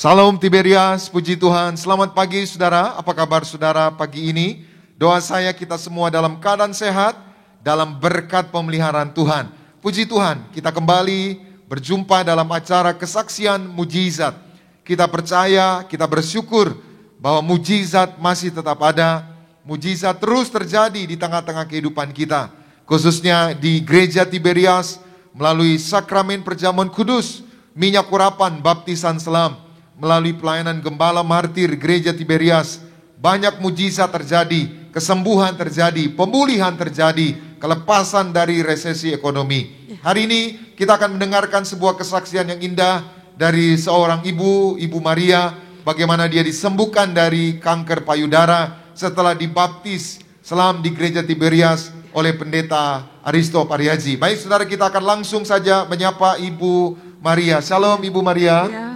Salam Tiberias, puji Tuhan. Selamat pagi saudara, apa kabar saudara pagi ini? Doa saya kita semua dalam keadaan sehat, dalam berkat pemeliharaan Tuhan. Puji Tuhan, kita kembali berjumpa dalam acara kesaksian mujizat. Kita percaya, kita bersyukur bahwa mujizat masih tetap ada. Mujizat terus terjadi di tengah-tengah kehidupan kita. Khususnya di Gereja Tiberias melalui sakramen perjamuan kudus, minyak urapan, baptisan selam. Melalui pelayanan gembala martir Gereja Tiberias, banyak mujizat terjadi, kesembuhan terjadi, pemulihan terjadi, kelepasan dari resesi ekonomi. Hari ini kita akan mendengarkan sebuah kesaksian yang indah dari seorang ibu, Ibu Maria, bagaimana dia disembuhkan dari kanker payudara setelah dibaptis selam di Gereja Tiberias oleh Pendeta Aristo Pariaji. Baik saudara, kita akan langsung saja menyapa Ibu Maria. Shalom Ibu Maria. Ya.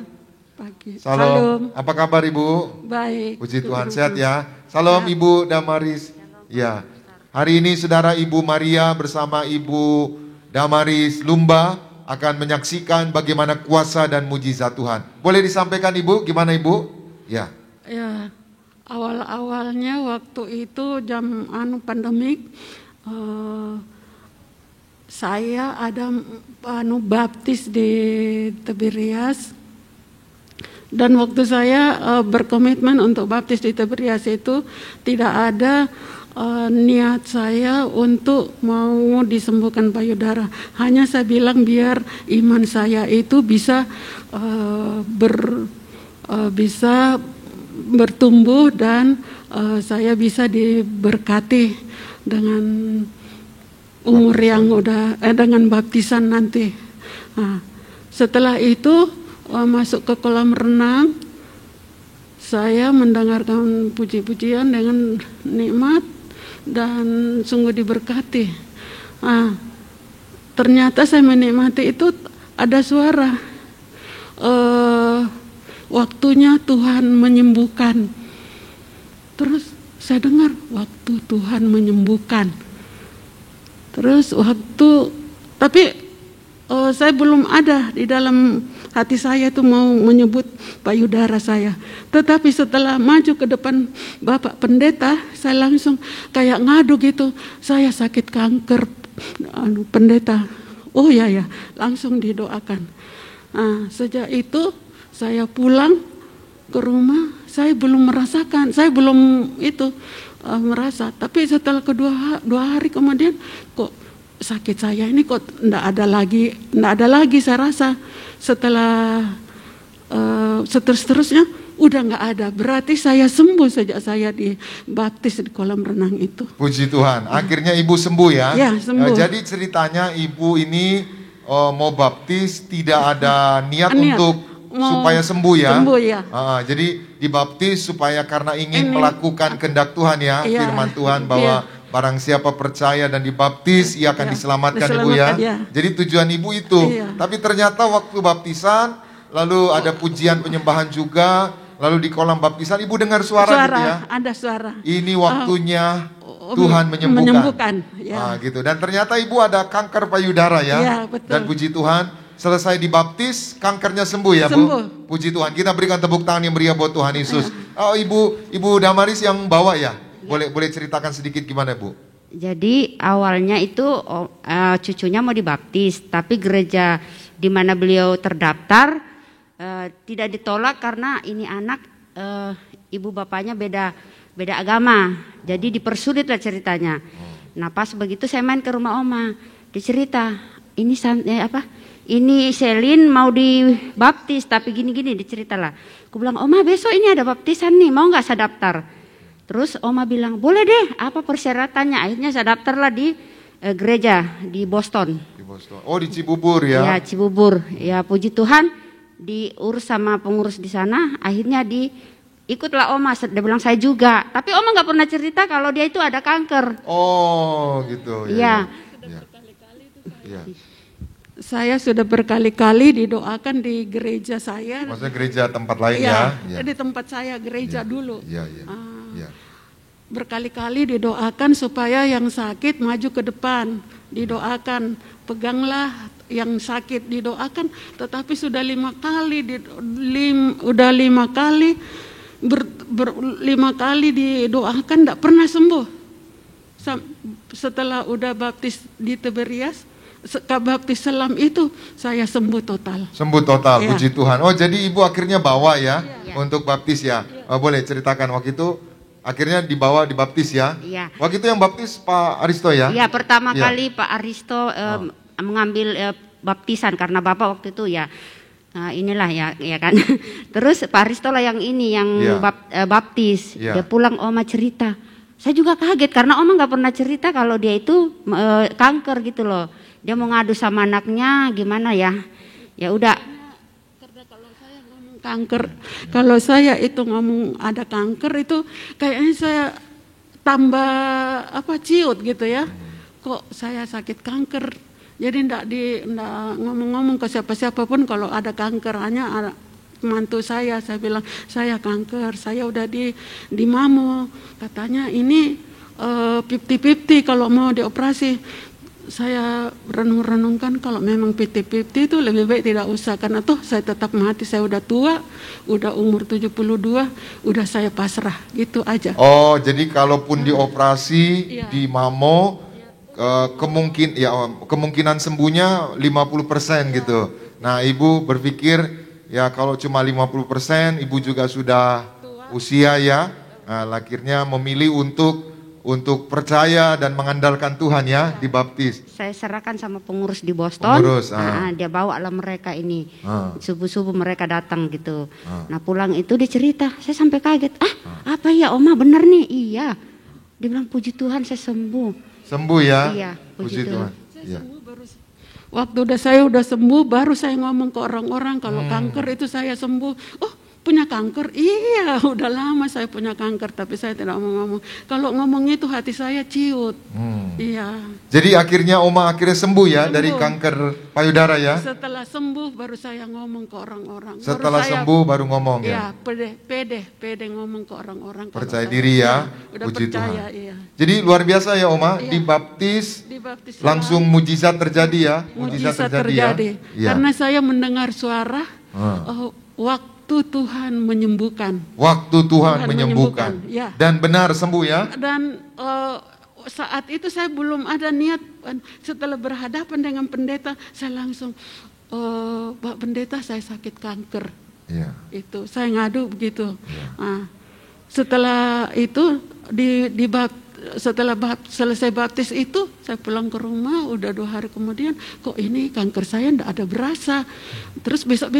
Pagi. Salam. Apa kabar Ibu? Baik. Puji Tuhan, sehat ya. Salam ya. Ibu Damaris. Ya. Hari ini saudara Ibu Maria bersama Ibu Damaris Lumba akan menyaksikan bagaimana kuasa dan mujizat Tuhan. Boleh disampaikan Ibu, gimana Ibu? Ya. Ya. Awal-awalnya waktu itu jam pandemik, saya ada baptis di Tiberias. Dan waktu saya berkomitmen untuk baptis di Tiberias itu tidak ada niat saya untuk mau disembuhkan payudara. Hanya saya bilang biar iman saya itu bisa bisa bertumbuh dan saya bisa diberkati dengan umur yang udah dengan baptisan nanti. Nah, setelah itu masuk ke kolam renang, saya mendengarkan puji-pujian dengan nikmat dan sungguh diberkati. Ternyata saya menikmati itu ada suara, waktunya Tuhan menyembuhkan. Terus saya dengar waktu Tuhan menyembuhkan. Terus tapi saya belum ada di dalam hati saya itu mau menyebut payudara saya. Tetapi setelah maju ke depan Bapak Pendeta, saya langsung kayak ngadu gitu. Saya sakit kanker, Pendeta. Oh ya, langsung didoakan. Sejak itu saya pulang ke rumah, saya belum merasakan, saya belum merasa. Tapi setelah dua hari kemudian kok sakit saya ini kok enggak ada lagi saya rasa. Setelah seterusnya udah enggak ada. Berarti saya sembuh sejak saya dibaptis di kolam renang itu. Puji Tuhan, akhirnya Ibu sembuh ya. Ya, sembuh. Jadi ceritanya Ibu ini mau baptis tidak ada niat untuk supaya sembuh ya. Sembuh ya. Jadi dibaptis supaya karena ingin melakukan kehendak Tuhan ya, firman Tuhan bahwa barang siapa percaya dan dibaptis, ia akan diselamatkan Ibu ya. Jadi tujuan Ibu itu. Tapi ternyata waktu baptisan, lalu ada pujian penyembahan juga, lalu di kolam baptisan Ibu dengar suara gitu ya. Ada suara. Ini waktunya Tuhan menyembuhkan. Gitu. Dan ternyata Ibu ada kanker payudara ya. Ya, betul. Dan puji Tuhan, selesai dibaptis, kankernya sembuh ya Bu. Sembuh. Puji Tuhan. Kita berikan tepuk tangan yang meriah buat Tuhan Yesus. Ibu Damaris yang bawa ya. Boleh ceritakan sedikit gimana Bu? Jadi awalnya itu cucunya mau dibaptis, tapi gereja di mana beliau terdaftar tidak ditolak karena ini anak ibu bapaknya beda agama, jadi dipersulit lah ceritanya. Nah pas begitu saya main ke rumah oma, dicerita ini Selin mau dibaptis tapi gini-gini diceritalah. Aku bilang oma besok ini ada baptisan nih, mau nggak saya daftar? Terus oma bilang, boleh deh, apa persyaratannya? Akhirnya saya daftarlah di gereja di Boston. Di Boston. Oh, di Cibubur ya? Ya, Cibubur. Ya, puji Tuhan, diurus sama pengurus di sana. Akhirnya ikutlah oma. Dia bilang saya juga. Tapi oma nggak pernah cerita kalau dia itu ada kanker. Oh, gitu. Iya. Ya. Saya sudah berkali-kali didoakan di gereja saya. Maksudnya gereja tempat lain ya? Di tempat saya gereja dulu. Iya. berkali-kali didoakan supaya yang sakit maju ke depan, didoakan, peganglah yang sakit, didoakan, tetapi sudah 5 kali, udah 5 kali, 5 kali didoakan, tidak pernah sembuh. Setelah udah baptis di Tiberias, baptis selam itu, saya sembuh total. Sembuh total, Ya. puji Tuhan. Oh, jadi ibu akhirnya bawa ya, Ya. untuk baptis ya. Oh, boleh ceritakan waktu itu akhirnya dibawa dibaptis ya. Iya. Waktu itu yang baptis Pak Aristo ya. Iya, pertama Ya. kali Pak Aristo mengambil baptisan karena Bapak waktu itu ya inilah ya kan. Terus Pak Aristo lah yang ini yang Ya. baptis. Ya. Dia pulang Oma cerita. Saya juga kaget karena Oma nggak pernah cerita kalau dia itu kanker gitu loh. Dia mau ngadu sama anaknya gimana ya. Ya udah. Karena kalau saya ngomong kanker, kalau saya itu ngomong ada kanker itu kayaknya saya tambah ciut gitu ya. Kok saya sakit kanker? Jadi ndak ngomong-ngomong ke siapa-siapa pun kalau ada kanker, hanya mantu saya bilang saya kanker, saya udah di mamo, katanya ini 50-50 kalau mau dioperasi. Saya renung-renungkan kalau memang 50-50 itu lebih baik tidak usah, karena toh saya tetap mati, saya udah tua, udah umur 72, udah saya pasrah, gitu aja. Oh, jadi kalaupun dioperasi Iya. di mamo kemungkinan sembuhnya 50% gitu. Nah, ibu berpikir ya kalau cuma 50%, ibu juga sudah usia ya. Nah, akhirnya memilih untuk percaya dan mengandalkan Tuhan ya, dibaptis. Saya serahkan sama pengurus di Boston. Pengurus, Dia bawa lah mereka ini. Ah. Subuh-subuh mereka datang gitu. Nah pulang itu dia cerita. Saya sampai kaget. Apa ya Oma benar nih? Iya. Dia bilang puji Tuhan saya sembuh. Sembuh ya. Iya, puji puji Tuhan. Tuhan. Iya. Waktu saya udah sembuh, baru saya ngomong ke orang-orang kalau kanker itu saya sembuh. Oh, punya kanker? Iya, udah lama saya punya kanker, tapi saya tidak mau ngomong. Kalau ngomong itu hati saya ciut. Iya. Jadi akhirnya Oma sembuh ya Sembuh. dari kanker payudara ya. Setelah sembuh baru saya ngomong ke orang-orang. Setelah Baru saya, sembuh baru ngomong ya. ya. Pede ngomong ke orang-orang. kalau Percaya saya- diri ya. Udah Puji percaya, Tuhan. iya. Jadi luar biasa ya Oma, Iya. dibaptis Dibaptis langsung mujizat terjadi ya. mujizat ya. terjadi. Iya. Karena saya mendengar suara waktu Tuhan menyembuhkan. Waktu Tuhan Tuhan menyembuhkan. menyembuhkan, ya. Dan benar sembuh ya. Dan saat itu saya belum ada niat, setelah berhadapan dengan pendeta saya langsung Pak Pendeta saya sakit kanker. Iya. Itu saya ngadu begitu. Nah, setelah itu selesai baptis itu saya pulang ke rumah, udah 2 hari kemudian kok ini kanker saya tidak ada berasa. Terus besok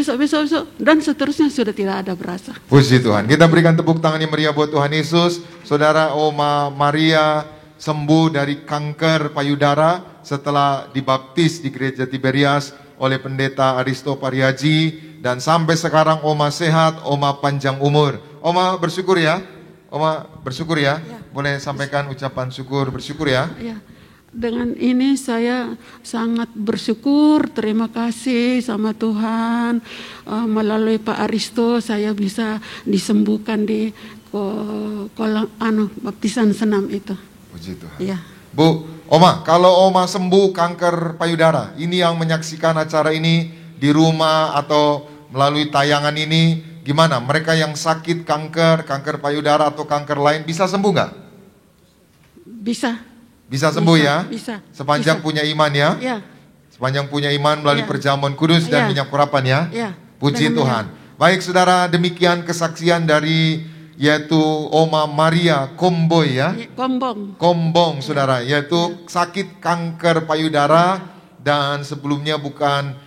dan seterusnya sudah tidak ada berasa. Puji Tuhan. Kita berikan tepuk tangan yang meriah buat Tuhan Yesus. Saudara Oma Maria sembuh dari kanker payudara setelah dibaptis di gereja Tiberias oleh pendeta Aristo Pariaji, dan sampai sekarang Oma sehat, Oma panjang umur. Oma bersyukur ya. Oma bersyukur ya. Boleh sampaikan ucapan syukur, bersyukur ya. Ya, dengan ini saya sangat bersyukur, terima kasih sama Tuhan. Melalui Pak Aristo saya bisa disembuhkan di baptisan senam itu. Puji Tuhan. Ya. Bu, Oma, kalau Oma sembuh kanker payudara, ini yang menyaksikan acara ini di rumah atau melalui tayangan ini, gimana? Mereka yang sakit kanker payudara atau kanker lain bisa sembuh nggak? Bisa. Bisa sembuh ya? Bisa. Sepanjang Bisa. punya iman ya? Ya. Sepanjang punya iman melalui Ya. perjamuan kudus dan Ya. minyak kurapan ya? Ya. Puji Dengan Tuhan. Baik saudara, demikian kesaksian dari yaitu Oma Maria Komboy ya. Kombong saudara, yaitu sakit kanker payudara, dan sebelumnya bukan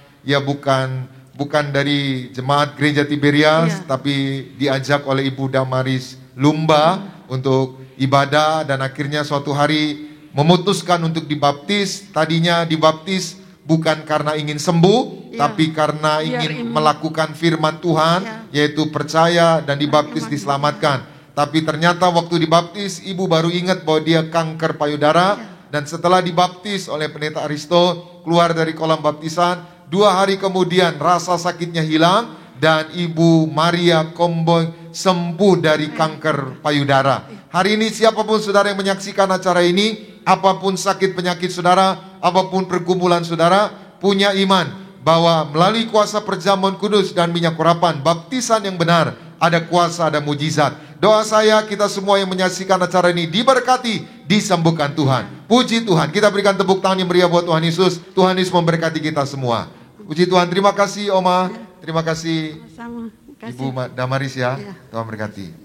dari jemaat gereja Tiberias, Iya. tapi diajak oleh Ibu Damaris Lumba untuk ibadah, dan akhirnya suatu hari memutuskan untuk dibaptis. Tadinya dibaptis bukan karena ingin sembuh, Iya. tapi karena Biar ingin melakukan firman Tuhan, yaitu percaya dan dibaptis diselamatkan. Tapi ternyata waktu dibaptis, ibu baru ingat bahwa dia kanker payudara. Dan setelah dibaptis oleh pendeta Aristo, keluar dari kolam baptisan, 2 hari kemudian rasa sakitnya hilang. dan Ibu Maria Komboy sembuh dari kanker payudara. Hari ini siapapun saudara yang menyaksikan acara ini, apapun sakit penyakit saudara, apapun pergumulan saudara, punya iman bahwa melalui kuasa perjamuan kudus dan minyak urapan, baptisan yang benar, ada kuasa, ada mujizat. Doa saya kita semua yang menyaksikan acara ini diberkati, disembuhkan Tuhan. Puji Tuhan, kita berikan tepuk tangan yang meriah buat Tuhan Yesus. Tuhan Yesus memberkati kita semua. Puji Tuhan, terima kasih Oma, terima kasih Sama. Kasih. Ibu Damaris ya, Ya. Tuhan berkati.